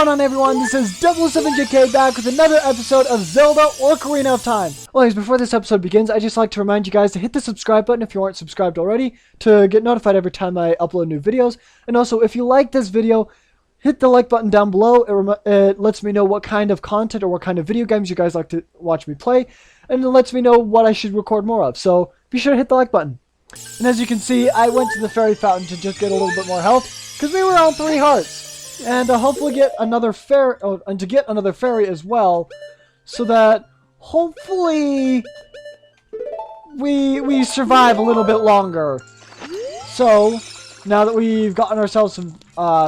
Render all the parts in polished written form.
going on, everyone? This is 007JK back with another episode of Zelda Ocarina of Time. Well, anyways, before this episode begins, I'd just like to remind you guys to hit the subscribe button if you aren't subscribed already to get notified every time I upload new videos. And also, if you like this video, hit the like button down below. It lets me know what kind of content or what kind of video games you guys like to watch me play. And it lets me know what I should record more of. So be sure to hit the like button. And as you can see, I went to the fairy fountain to just get a little bit more health, because we were on 3 hearts. And hopefully get another fairy, and to get another fairy as well, so that hopefully we survive a little bit longer. So now that we've gotten ourselves some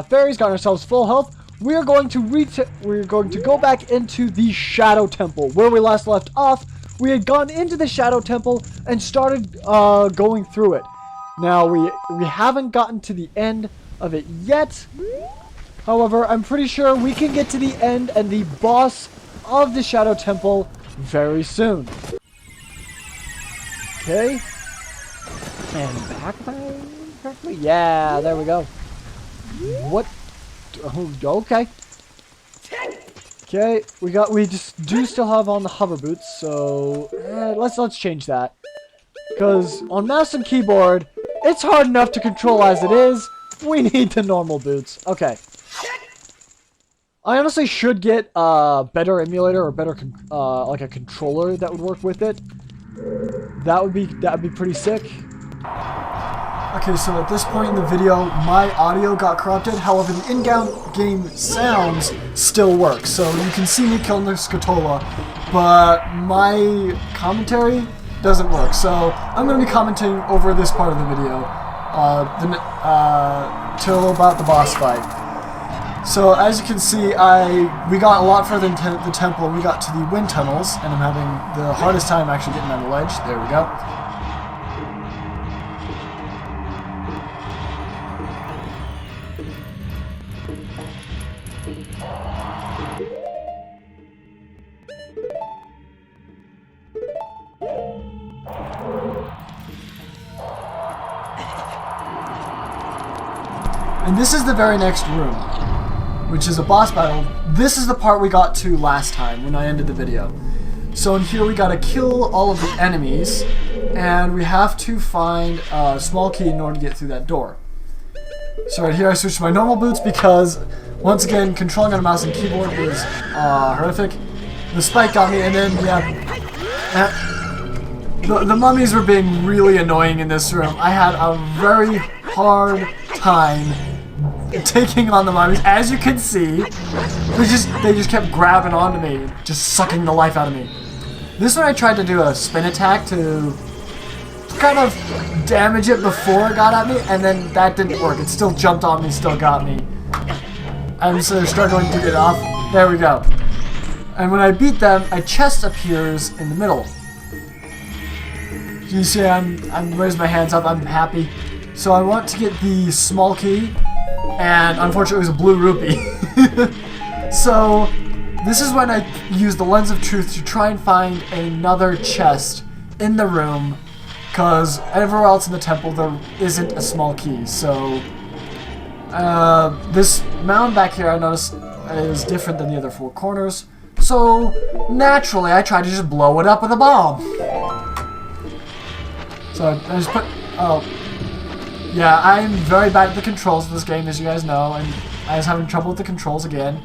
fairies, gotten ourselves full health, we're going to go back into the Shadow Temple where we last left off. We had gone into the Shadow Temple and started going through it. Now we haven't gotten to the end of it yet. However, I'm pretty sure we can get to the end and the boss of the Shadow Temple very soon. Okay. And back correctly? Yeah, there we go. What? Oh, okay. Okay, we just do still have on the hover boots, so let's change that. Because on mouse and keyboard, it's hard enough to control as it is. We need the normal boots. Okay. I honestly should get a better emulator or better like a controller that would work with it. That would be pretty sick. Okay, so at this point in the video, my audio got corrupted. However, the in-game sounds still work. So you can see me killing the Scatola, but my commentary doesn't work. So I'm going to be commenting over this part of the video till about the boss fight. So as you can see, we got a lot further into the temple. We got to the wind tunnels, and I'm having the hardest time actually getting on the ledge. There we go. And this is the very next room, which is a boss battle. This is the part we got to last time when I ended the video. So in here we gotta kill all of the enemies, and we have to find a small key in order to get through that door. So right here I switched to my normal boots because, once again, controlling on a mouse and keyboard is horrific. The spike got me, and then the mummies were being really annoying in this room. I had a very hard time taking on the mummies. As you can see, they just kept grabbing onto me, just sucking the life out of me. This one I tried to do a spin attack to kind of damage it before it got at me, and then that didn't work. It still jumped on me, still got me. I'm so struggling to get off. There we go. And when I beat them, a chest appears in the middle. You see, I'm raising my hands up. I'm happy. So I want to get the small key, and unfortunately it was a blue rupee. So this is when I use the lens of truth to try and find another chest in the room, because everywhere else in the temple there isn't a small key. So this mound back here I noticed is different than the other 4 corners. So naturally I tried to just blow it up with a bomb. So I just put... Yeah, I'm very bad at the controls of this game, as you guys know, and I was having trouble with the controls again.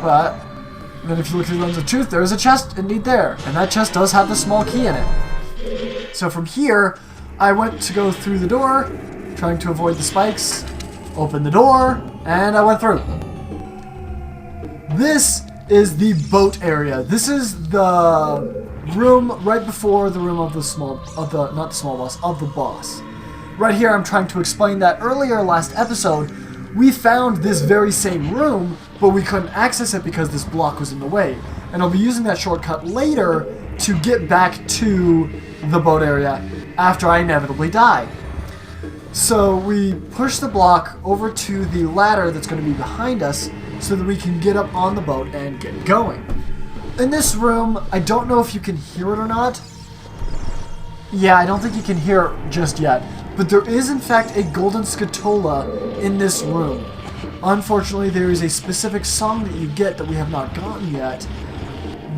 But then if you look through the lens of truth, there is a chest indeed there, and that chest does have the small key in it. So from here, I went to go through the door, trying to avoid the spikes, opened the door, and I went through. This is the boat area. This is the room right before the room of the boss. Right here, I'm trying to explain that earlier last episode, we found this very same room, but we couldn't access it because this block was in the way. And I'll be using that shortcut later to get back to the boat area after I inevitably die. So we push the block over to the ladder that's going to be behind us so that we can get up on the boat and get going. In this room, I don't know if you can hear it or not. Yeah, I don't think you can hear it just yet. But there is, in fact, a golden Scatola in this room. Unfortunately, there is a specific song that you get that we have not gotten yet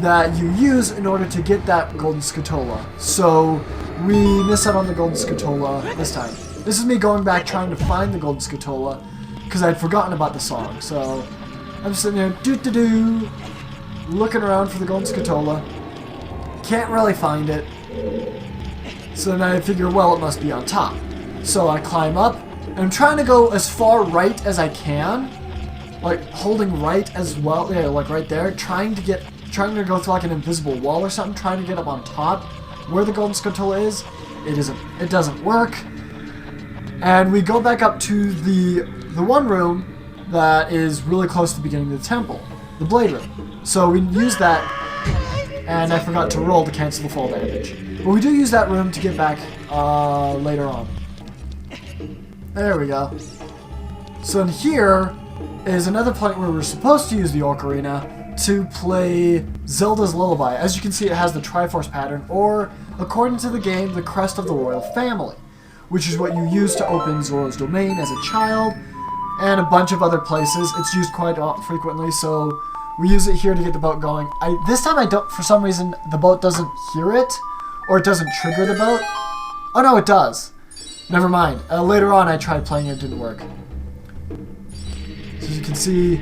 that you use in order to get that golden scatola. So we miss out on the golden scatola this time. This is me going back trying to find the golden scatola because I'd forgotten about the song. So I'm sitting there doo-doo-doo, looking around for the golden scatola. Can't really find it. So then I figure, well, it must be on top. So I climb up, and I'm trying to go as far right as I can. Like, holding right as well, yeah, like right there. Trying to go through like an invisible wall or something, trying to get up on top where the golden scatola is. It doesn't work. And we go back up to the one room that is really close to the beginning of the temple, the blade room. So we use that, and I forgot to roll to cancel the fall damage. But we do use that room to get back later on. There we go. So in here is another point where we're supposed to use the Ocarina to play Zelda's Lullaby. As you can see, it has the Triforce pattern, or, according to the game, the crest of the royal family, which is what you use to open Zora's domain as a child, and a bunch of other places. It's used quite frequently, so we use it here to get the boat going. This time I don't, for some reason, the boat doesn't hear it, or it doesn't trigger the boat. Oh no, it does. Never mind. Later on I tried playing it, didn't work. So as you can see,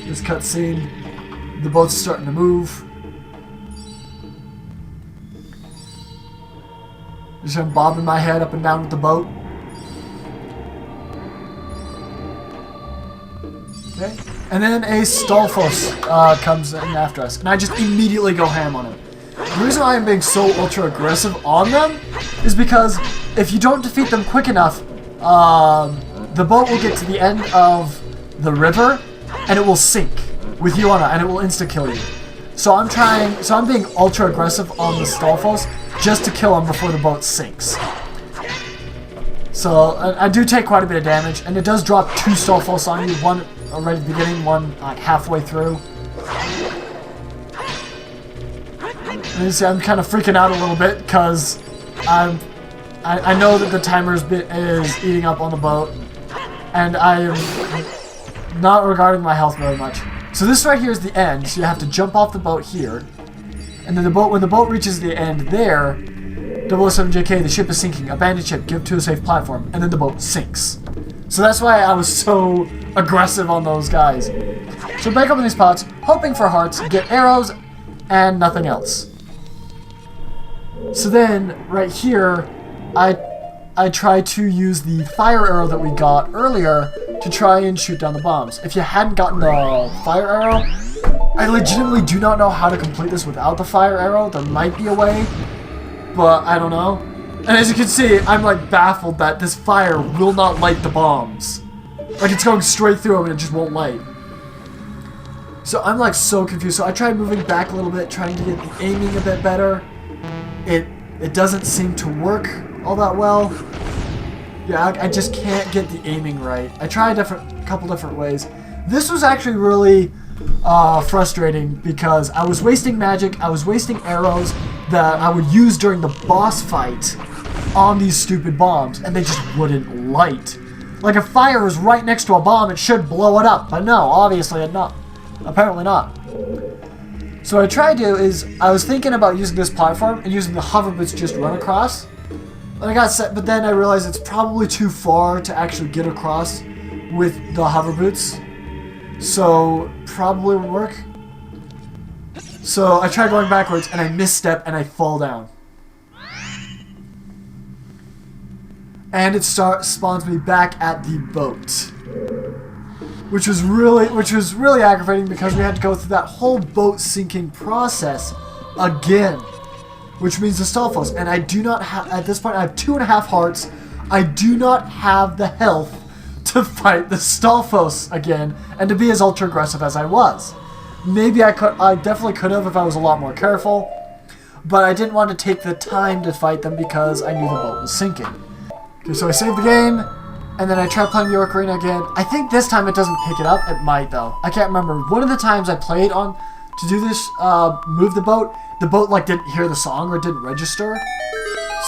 this cutscene, the boat's starting to move. Just I'm bobbing my head up and down with the boat. Okay. And then a Stalfos comes in after us, and I just immediately go ham on him. The reason why I'm being so ultra aggressive on them is because if you don't defeat them quick enough, the boat will get to the end of the river, and it will sink with you on it, and it will insta-kill you. So I'm being ultra aggressive on the Stalfos just to kill him before the boat sinks. So I do take quite a bit of damage, and it does drop 2 Stalfos on you, one right at the beginning, one like halfway through. And you see, I'm kind of freaking out a little bit because I know that the timer is eating up on the boat, and I am not regarding my health very much. So this right here is the end, so you have to jump off the boat here, and then when the boat reaches the end there, 007JK, the ship is sinking, abandon ship, give to a safe platform, and then the boat sinks. So that's why I was so aggressive on those guys. So back up in these pots, hoping for hearts, get arrows, and nothing else. So then, right here, I try to use the fire arrow that we got earlier to try and shoot down the bombs. If you hadn't gotten the fire arrow, I legitimately do not know how to complete this without the fire arrow. There might be a way, but I don't know. And as you can see, I'm like baffled that this fire will not light the bombs. Like it's going straight through them and it just won't light. So I'm like so confused. So I tried moving back a little bit, trying to get the aiming a bit better. It doesn't seem to work all that well. Yeah, I just can't get the aiming right. I tried a couple different ways. This was actually really frustrating because I was wasting magic, I was wasting arrows that I would use during the boss fight on these stupid bombs, and they just wouldn't light. Like if fire was right next to a bomb, it should blow it up, but no, obviously it not. Apparently not. So what I tried to do is, I was thinking about using this platform and using the hover boots just run across. And I got set, but then I realized it's probably too far to actually get across with the hover boots. So probably won't work. So I tried going backwards and I misstep and I fall down. And it spawns me back at the boat. Which was really aggravating because we had to go through that whole boat sinking process again. Which means the Stalfos. And I do not have, at this point I have 2.5 hearts. I do not have the health to fight the Stalfos again and to be as ultra aggressive as I was. Maybe I definitely could have if I was a lot more careful. But I didn't want to take the time to fight them because I knew the boat was sinking. Okay, so I saved the game. And then I tried playing the Ocarina again. I think this time it doesn't pick it up. It might, though. I can't remember. One of the times I played on to do this, move the boat like didn't hear the song or didn't register,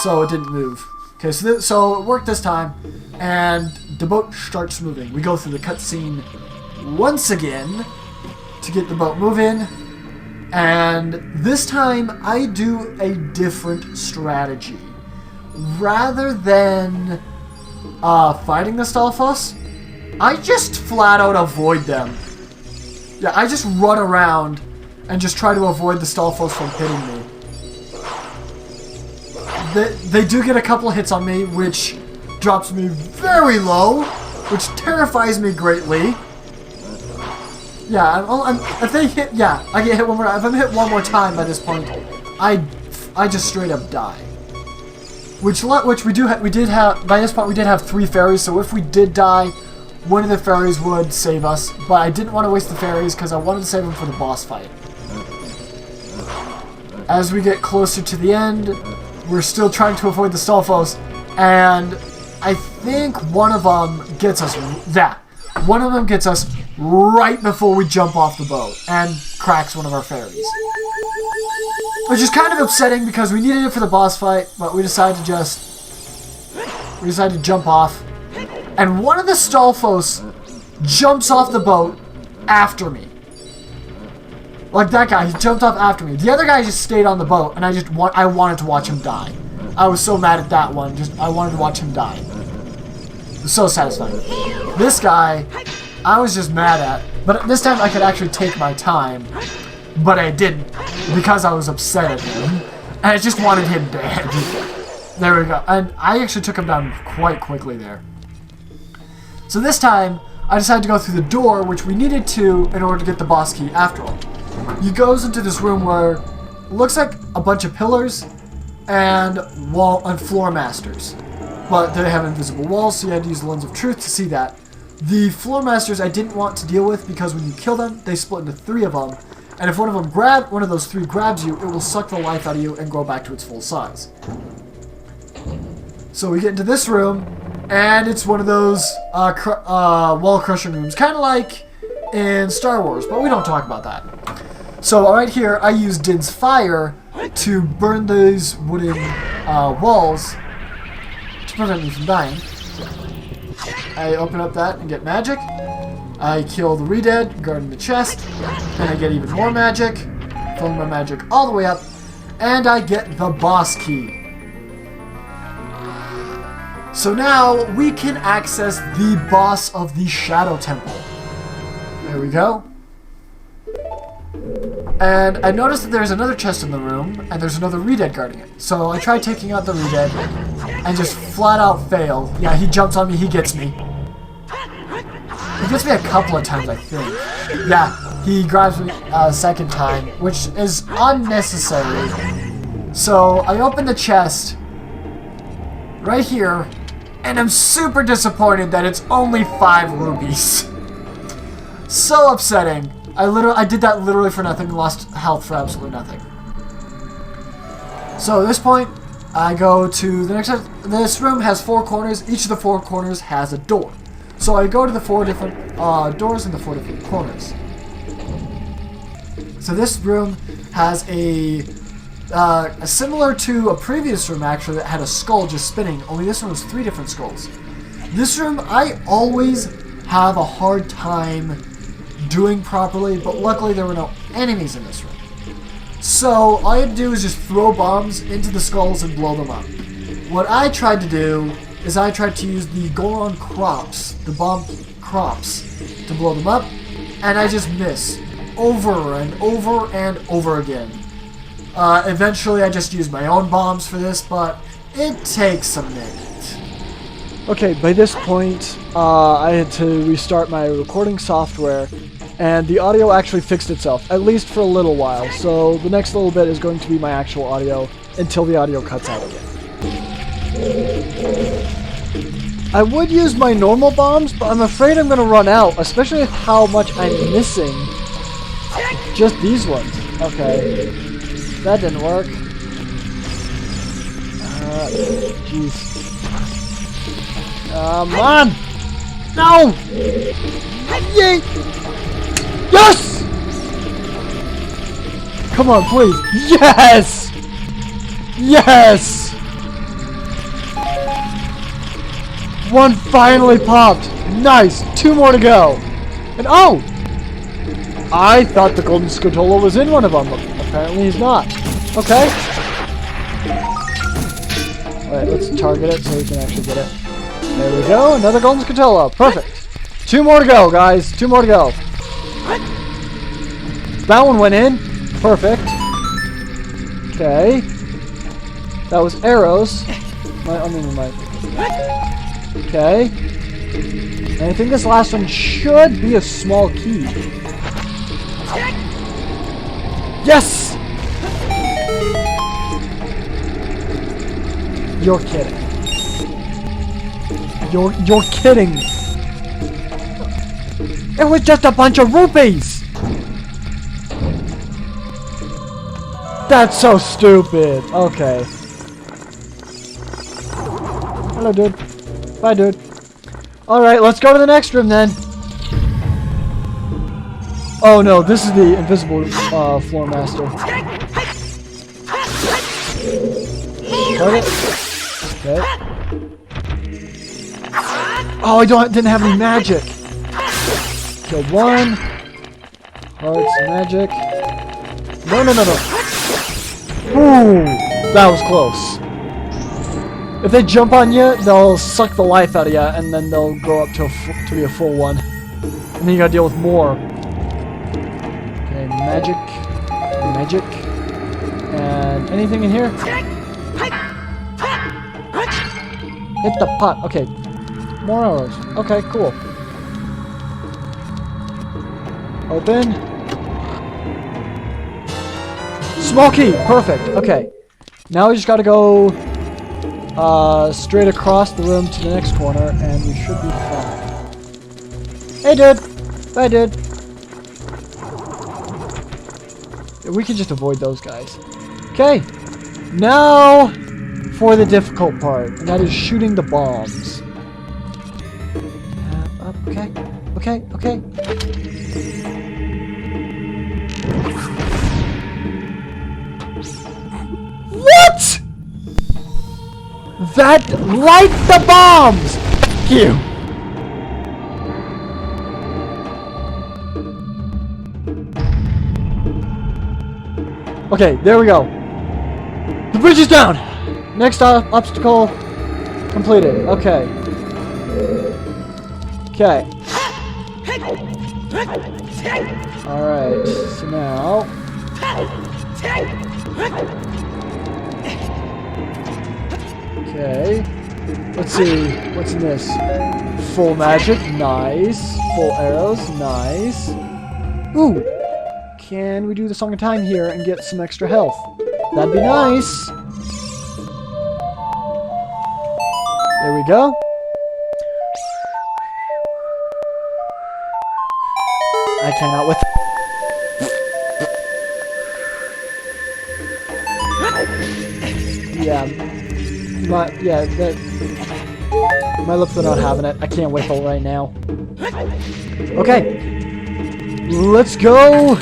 so it didn't move. Okay, so it worked this time, and the boat starts moving. We go through the cutscene once again to get the boat moving. And this time, I do a different strategy. Rather than fighting the Stalfos, I just flat out avoid them. Yeah, I just run around and just try to avoid the Stalfos from hitting me. They do get a couple hits on me, which drops me very low, which terrifies me greatly. Yeah, if they hit, yeah, I get hit one more time. If I'm hit one more time by this point, I just straight up die. Which we did have by this point we did have 3 fairies, so if we did die, one of the fairies would save us. But I didn't want to waste the fairies because I wanted to save them for the boss fight. As we get closer to the end, we're still trying to avoid the Stalfos, and I think one of them gets us. One of them gets us right before we jump off the boat and cracks one of our fairies. Which is kind of upsetting because we needed it for the boss fight, but we decided to jump off. And one of the Stalfos jumps off the boat after me. Like that guy, he jumped off after me. The other guy just stayed on the boat, and I wanted to watch him die. I was so mad at that one, I wanted to watch him die. It was so satisfying. This guy, I was just mad at, but this time I could actually take my time, but I didn't, because I was upset at him, and I just wanted him dead. There we go, and I actually took him down quite quickly there. So this time, I decided to go through the door, which we needed to in order to get the boss key after all. He goes into this room where it looks like a bunch of pillars and floor masters. But they have invisible walls, so you had to use the lens of truth to see that. The floor masters I didn't want to deal with because when you kill them, they split into 3 of them. And if one of those 3 grabs you, it will suck the life out of you and grow back to its full size. So we get into this room, and it's one of those wall crushing rooms, kind of like in Star Wars, but we don't talk about that. So right here, I use Din's fire to burn these wooden walls to prevent me from dying. I open up that and get magic. I kill the Redead, guarding the chest, and I get even more magic, filling my magic all the way up, and I get the boss key. So now we can access the boss of the Shadow Temple. There we go. And I noticed that there's another chest in the room, and there's another Redead guarding it. So I try taking out the Redead, and just flat out fail. Yeah, he jumps on me, he gets me. He gets me a couple of times, I think. Yeah, he grabs me a second time, which is unnecessary. So I open the chest right here, and I'm super disappointed that it's only 5 rubies. So upsetting. I did that literally for nothing and lost health for absolutely nothing. So at this point, I go to the next. This room has 4 corners. Each of the 4 corners has a door. So I go to the 4 different doors in the 4 different corners. So this room has a similar to a previous room actually that had a skull just spinning. Only this one was 3 different skulls. This room I always have a hard time doing properly, but luckily there were no enemies in this room. So all I had to do is just throw bombs into the skulls and blow them up. What I tried to do is I tried to use the Goron crops, the bomb crops, to blow them up, and I just miss over and over and over again. Eventually I just used my own bombs for this, but it takes a minute. Okay, by this point, I had to restart my recording software, and the audio actually fixed itself, at least for a little while. So the next little bit is going to be my actual audio until the audio cuts out again. I would use my normal bombs, but I'm afraid I'm going to run out, especially with how much I'm missing. Just these ones. Okay. That didn't work. Jeez. Come on! No! Yay! Yes! Come on, please. Yes! Yes! One finally popped. Nice. 2 more to go. And oh! I thought the golden Scatola was in one of them. Apparently he's not. Okay. Alright, let's target it so we can actually get it. There we go. Another golden Scatola. Perfect. 2 more to go, guys. 2 more to go. That one went in. Perfect. Okay. That was arrows. Okay. And I think this last one should be a small key. Yes! You're kidding. You're kidding. It was just a bunch of rupees. That's so stupid. Okay. Hello, dude. Bye, dude. Alright, let's go to the next room then. Oh no, this is the invisible floor master. Target. Okay. Oh, I didn't have any magic. Killed one. Hearts, magic. No. Ooh, that was close. If they jump on you, they'll suck the life out of you, and then they'll grow up to be a full one. And then you gotta deal with more. Okay, magic. And anything in here? Hit the pot. Okay. More arrows. Okay, cool. Open. Small key. Perfect. Okay. Now we just gotta go straight across the room to the next corner, and we should be fine. Hey, dude. Bye, dude. We can just avoid those guys. Okay. Now for the difficult part, and that is shooting the bombs. Okay. What? That light the bombs! Thank you. Okay, there we go. The bridge is down! Next obstacle completed. Okay. Okay. Alright, so now... Okay. Let's see. What's in this? Full magic. Nice. Full arrows. Nice. Ooh. Can we do the Song of Time here and get some extra health? That'd be nice. There we go. I cannot with... Yeah. My lips are not having it. I can't whistle right now. Okay. Let's go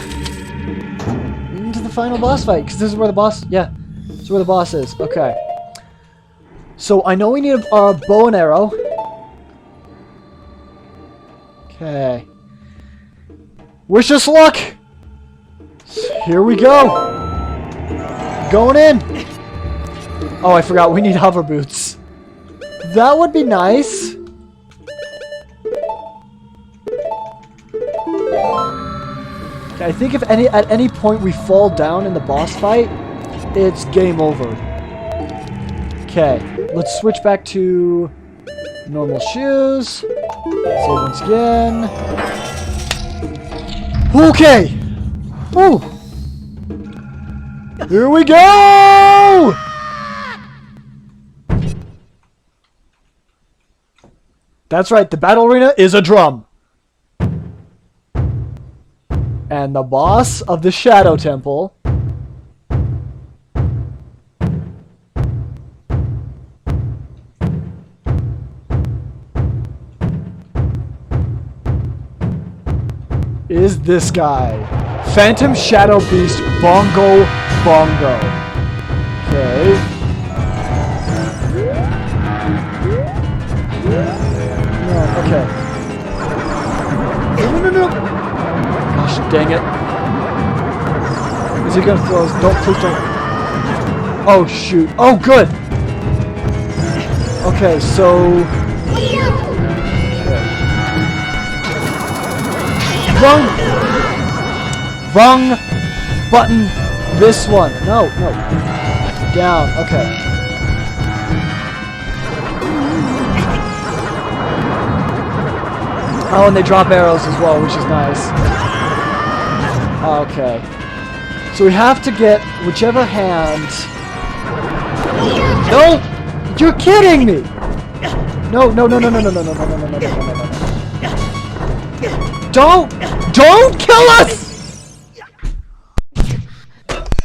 into the final boss fight, because this is where the boss... Yeah. This is where the boss is. Okay. So, I know we need a bow and arrow. Okay. Wish us luck! Here we go! Going in! Oh, I forgot. We need hover boots. That would be nice. Okay, I think if at any point we fall down in the boss fight, it's game over. Okay, let's switch back to normal shoes. Save once again. Okay! Woo! Here we go! That's right, the battle arena is a drum. And the boss of the Shadow Temple is this guy. Phantom Shadow Beast Bongo. Okay. Dang it. Is he gonna throw us? Please don't. Oh, shoot. Oh, good. Okay, so... Wrong button. This one. No. Down. Okay. Oh, and they drop arrows as well, which is nice. Okay. So we have to get whichever hand... No! You're kidding me! No. Don't kill us!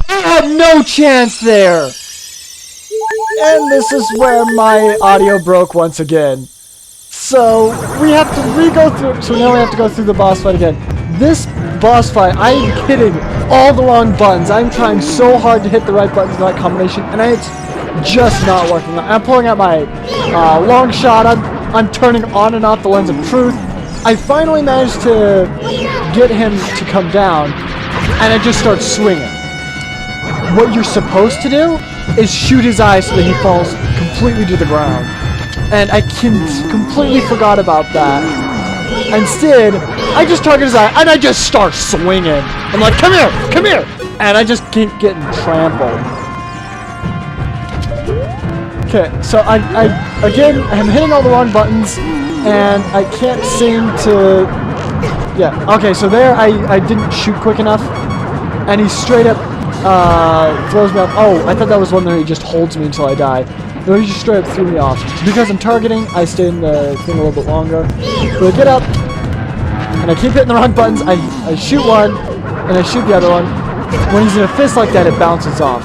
I had no chance there! And this is where my audio broke once again. So, we have to re-go through, so now we have to go through the boss fight again. This boss fight, I'm hitting all the wrong buttons. I'm trying so hard to hit the right buttons in that combination, and it's just not working. I'm pulling out my long shot, I'm turning on and off the lens of truth. I finally managed to get him to come down, and I just start swinging. What you're supposed to do is shoot his eyes so that he falls completely to the ground. And I completely forgot about that. Instead, I just target his eye, and I just start swinging. I'm like, come here! And I just keep getting trampled. Okay, so again, I'm hitting all the wrong buttons, and I can't seem to... Yeah, okay, so there I didn't shoot quick enough, and he straight up throws me off. Oh, I thought that was one where he just holds me until I die. No, he just straight up threw me off. Because I'm targeting, I stay in the thing a little bit longer. So I get up, and I keep hitting the wrong buttons. I shoot one, and I shoot the other one. When he's in a fist like that, it bounces off.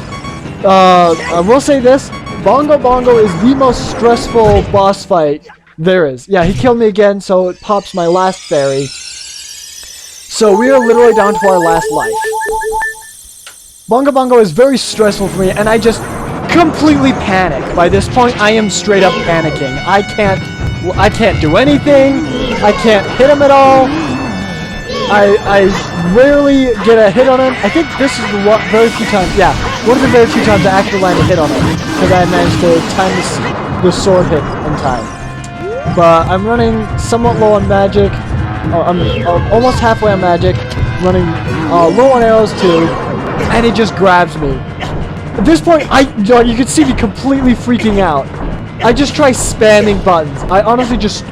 I will say this. Bongo is the most stressful boss fight there is. Yeah, he killed me again, so it pops my last fairy. So we are literally down to our last life. Bongo is very stressful for me, and I just completely panic. By this point, I am straight up panicking. I can't do anything. I can't hit him at all. I rarely get a hit on him. I think this is the very few times, yeah, one of the very few times I actually land a hit on him, because I managed to time the sword hit in time. But I'm running somewhat low on magic. I'm almost halfway on magic, running low on arrows too, and it just grabs me. At this point, you can see me completely freaking out. I just try spamming buttons. I honestly just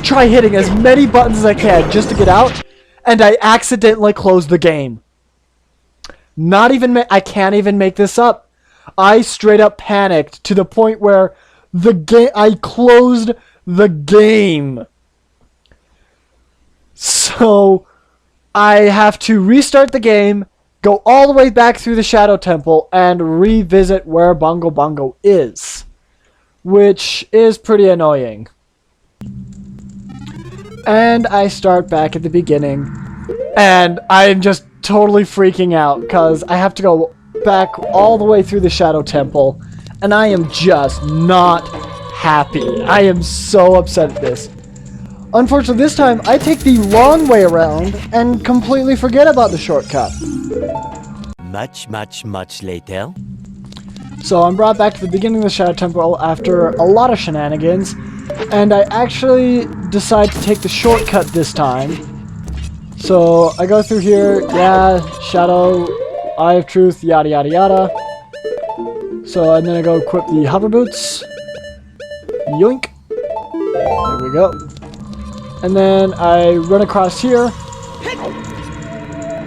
try hitting as many buttons as I can just to get out, and I accidentally close the game. I can't even make this up. I straight up panicked to the point where I closed the game. So I have to restart the game, go all the way back through the Shadow Temple, and revisit where Bongo is, which is pretty annoying. And I start back at the beginning, and I'm just totally freaking out because I have to go back all the way through the Shadow Temple, and I am just not happy. I am so upset at this. Unfortunately, this time, I take the long way around and completely forget about the shortcut. Much later. So I'm brought back to the beginning of the Shadow Temple after a lot of shenanigans, and I actually decide to take the shortcut this time. So I go through here, yeah, Shadow, Eye of Truth, yada yada yada. So and then I go equip the hover boots. Yoink. There we go. And then I run across here,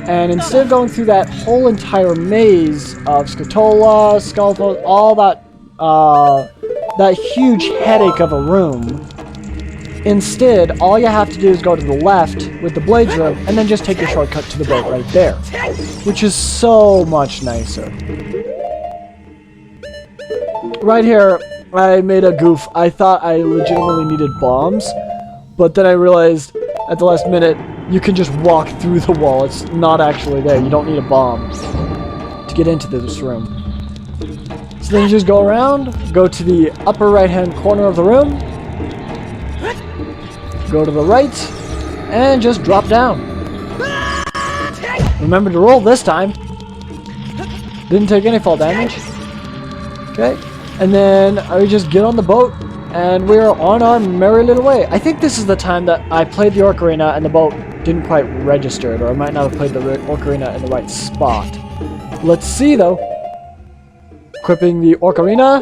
and instead of going through that whole entire maze of Scatola, Skullpost, all that huge headache of a room, instead, all you have to do is go to the left with the Blades Room, and then just take the shortcut to the boat right there, which is so much nicer. Right here, I made a goof. I thought I legitimately needed bombs, but then I realized at the last minute, you can just walk through the wall. It's not actually there. You don't need a bomb to get into this room. So then you just go around, go to the upper right-hand corner of the room, go to the right, and just drop down. Remember to roll this time. Didn't take any fall damage. Okay. And then I just get on the boat, and we're on our merry little way. I think this is the time that I played the Ocarina and the boat didn't quite register it, or I might not have played the Ocarina in the right spot. Let's see, though. Equipping the Ocarina.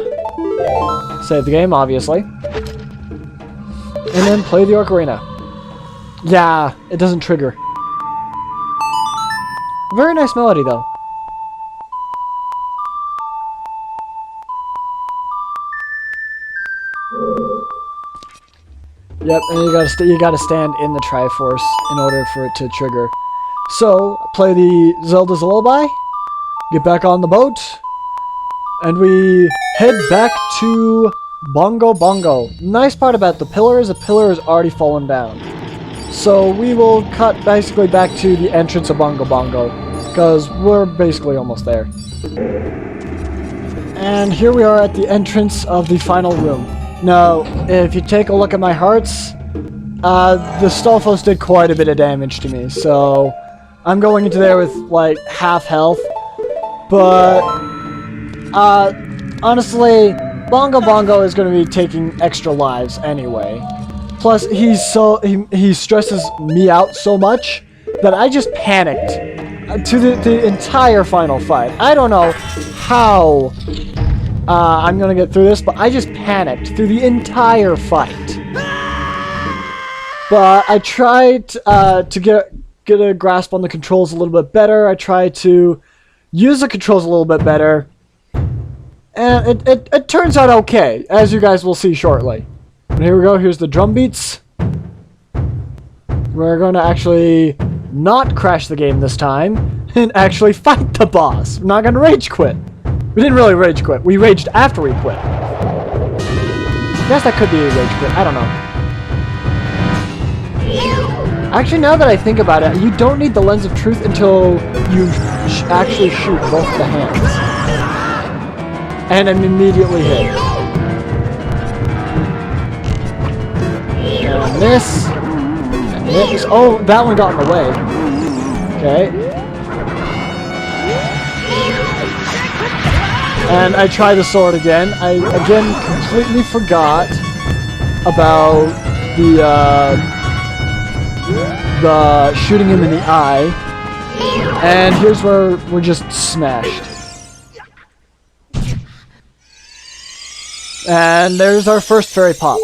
Save the game, obviously. And then play the Ocarina. Yeah, it doesn't trigger. Very nice melody, though. Yep, and you gotta stand in the Triforce in order for it to trigger. So, play the Zelda's Lullaby, get back on the boat, and we head back to Bongo Bongo. Nice part about the pillar is already fallen down. So we will cut basically back to the entrance of Bongo Bongo, because we're basically almost there. And here we are at the entrance of the final room. Now, if you take a look at my hearts, the Stalfos did quite a bit of damage to me, so I'm going into there with like half health. But honestly, Bongo Bongo is going to be taking extra lives anyway. Plus, he stresses me out so much that I just panicked to the entire final fight. I don't know how I'm going to get through this, but I just panicked through the entire fight. But I tried to get a grasp on the controls a little bit better. I tried to use the controls a little bit better. And it turns out okay, as you guys will see shortly. And here we go, here's the drum beats. We're going to actually not crash the game this time, and actually fight the boss. We're not going to rage quit. We didn't really rage quit, we raged after we quit. I guess that could be a rage quit, I don't know. Actually, now that I think about it, you don't need the Lens of Truth until you actually shoot both the hands. And I'm immediately hit. And this. And this. Oh, that one got in the way. Okay. And I try the sword again. I, again, completely forgot about the shooting him in the eye. And here's where we're just smashed. And there's our first fairy pop.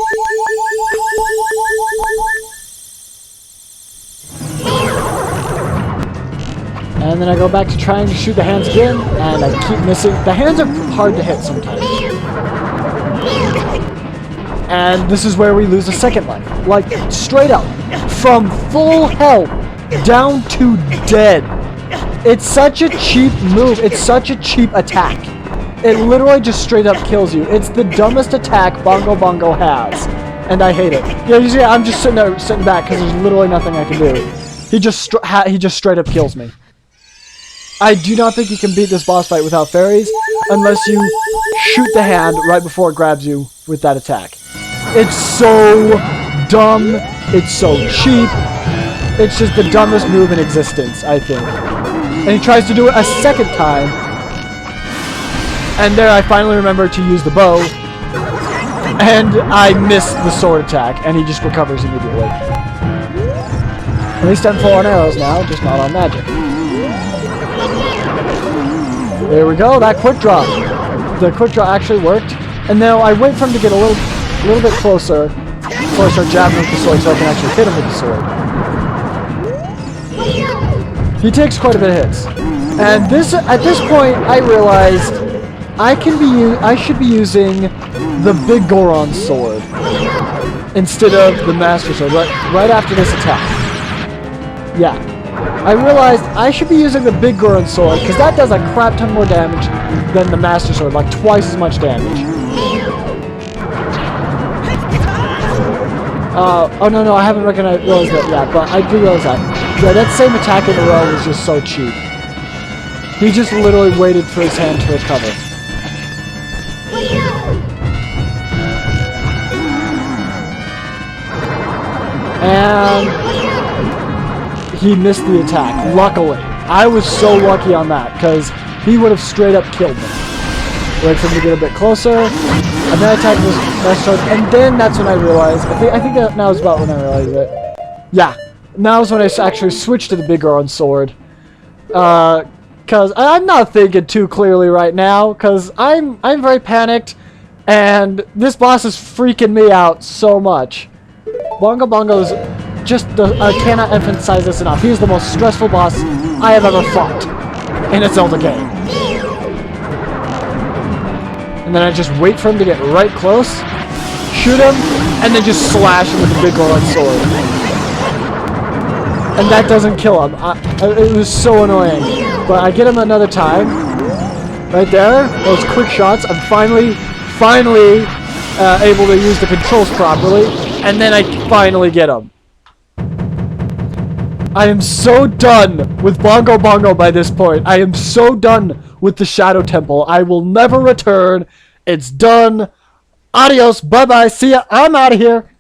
And then I go back to trying to shoot the hands again, and I keep missing. The hands are hard to hit sometimes. And this is where we lose a second life. Like, straight up. From full health down to dead. It's such a cheap move. It's such a cheap attack. It literally just straight up kills you. It's the dumbest attack Bongo Bongo has. And I hate it. Yeah, you see, I'm just sitting there, sitting back, because there's literally nothing I can do. He just straight up kills me. I do not think you can beat this boss fight without fairies, unless you shoot the hand right before it grabs you with that attack. It's so dumb. It's so cheap. It's just the dumbest move in existence, I think. And he tries to do it a second time. And there I finally remember to use the bow. And I miss the sword attack, and he just recovers immediately. At least I'm full on arrows now, just not on magic. There we go, that quick draw. The quick draw actually worked. And now I wait for him to get a little bit closer before I start jabbing with the sword so I can actually hit him with the sword. He takes quite a bit of hits. And at this point I realized I should be using the Big Goron sword instead of the Master Sword right after this attack. Yeah. I realized I should be using the Big Goron sword because that does a crap ton more damage than the Master Sword, like twice as much damage. Oh no, I haven't realized that yet, but I do realize that. Yeah, that same attack in a row was just so cheap. He just literally waited for his hand to recover. And he missed the attack, luckily. I was so lucky on that, because he would have straight up killed me. Wait for him to get a bit closer, and then I attacked this next charge, and then that's when I realized, I think that now is about when I realized it. Yeah, now is when I actually switched to the big Goron sword. Because I'm not thinking too clearly right now, because I'm very panicked, and this boss is freaking me out so much. Bongo Bongo's just, I cannot emphasize this enough, he's the most stressful boss I have ever fought in a Zelda game. And then I just wait for him to get right close, shoot him, and then just slash him with the big Goron sword. And that doesn't kill him. It was so annoying. But I get him another time. Right there. Those quick shots. I'm finally able to use the controls properly. And then I finally get him. I am so done with Bongo Bongo by this point. I am so done with the Shadow Temple. I will never return. It's done. Adios. Bye-bye. See ya. I'm out of here.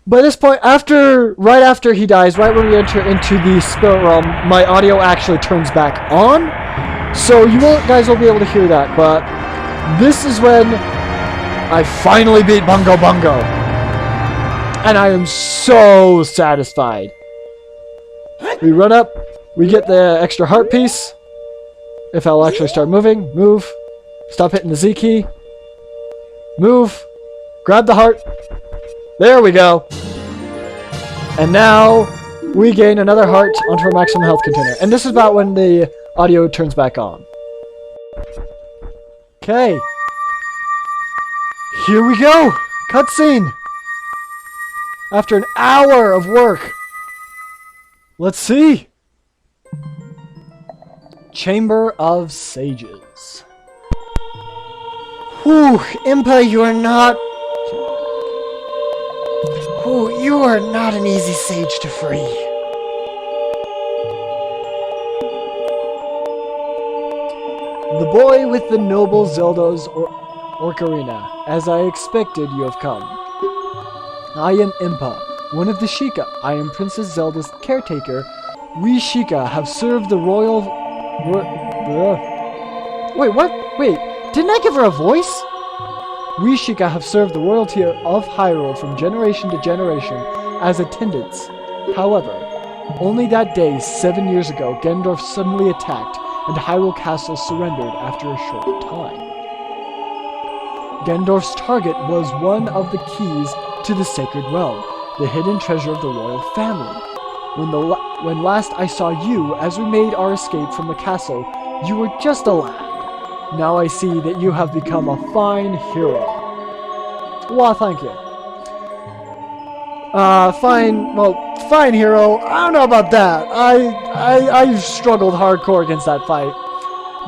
By this point, right after he dies, right when we enter into the spirit realm, my audio actually turns back on. So you guys will be able to hear that, but this is when I finally beat Bongo Bongo. And I am so satisfied. We run up, we get the extra heart piece. If I'll actually start moving, move. Stop hitting the Z key. Move. Grab the heart. There we go. And now we gain another heart onto our maximum health container. And this is about when the audio turns back on. Okay. Here we go. Cutscene. After an hour of work. Let's see. Chamber of Sages. Whew, Impa, you are not... Ooh, you are not an easy sage to free. The boy with the noble Zelda's Ocarina. As I expected, you have come. I am Impa, one of the Sheikah. I am Princess Zelda's caretaker. We Sheikah have served the royal... Wait, what? Wait, didn't I give her a voice? We Sheikah have served the royalty of Hyrule from generation to generation as attendants. However, only that day, 7 years ago, Ganondorf suddenly attacked and Hyrule Castle surrendered after a short time. Ganondorf's target was one of the keys to the Sacred Realm, the hidden treasure of the royal family. When last I saw you, as we made our escape from the castle, you were just a lad. Now I see that you have become a fine hero. Well, thank you. Fine hero. I don't know about that. I struggled hardcore against that fight.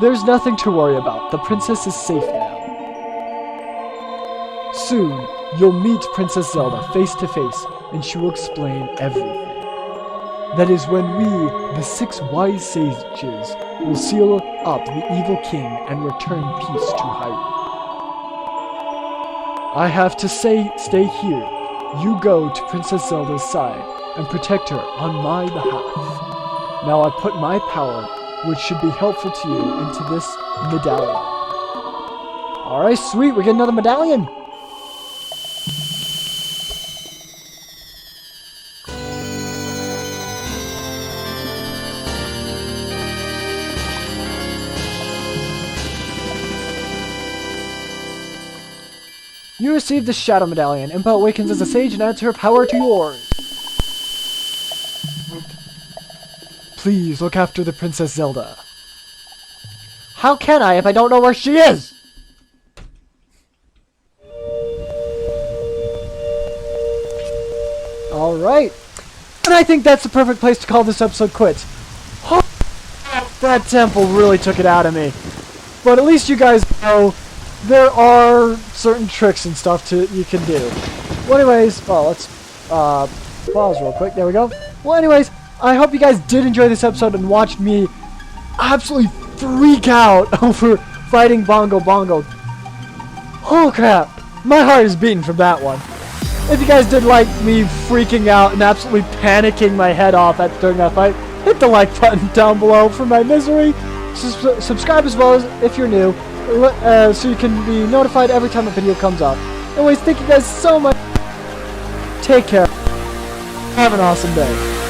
There's nothing to worry about. The princess is safe now. Soon, you'll meet Princess Zelda face to face, and she will explain everything. That is when we, the 6 wise sages, will seal up the evil king and return peace to Hyrule. I have to stay here. You go to Princess Zelda's side and protect her on my behalf. Now I put my power, which should be helpful to you, into this medallion. Alright, sweet, we get another medallion. You receive the Shadow Medallion. Impa awakens as a sage and adds her power to yours. Please look after the Princess Zelda. How can I if I don't know where she is? Alright. And I think that's the perfect place to call this episode quits. Oh, that temple really took it out of me. But at least you guys know there are certain tricks and stuff you can do. Well, anyways, let's pause real quick. There we go. Well, anyways, I hope you guys did enjoy this episode and watched me absolutely freak out over fighting Bongo Bongo. Oh crap, my heart is beating from that one. If you guys did like me freaking out and absolutely panicking my head off during that fight, hit the like button down below for my misery. Subscribe as well as if you're new, so you can be notified every time a video comes out. Anyways, thank you guys so much. Take care. Have an awesome day.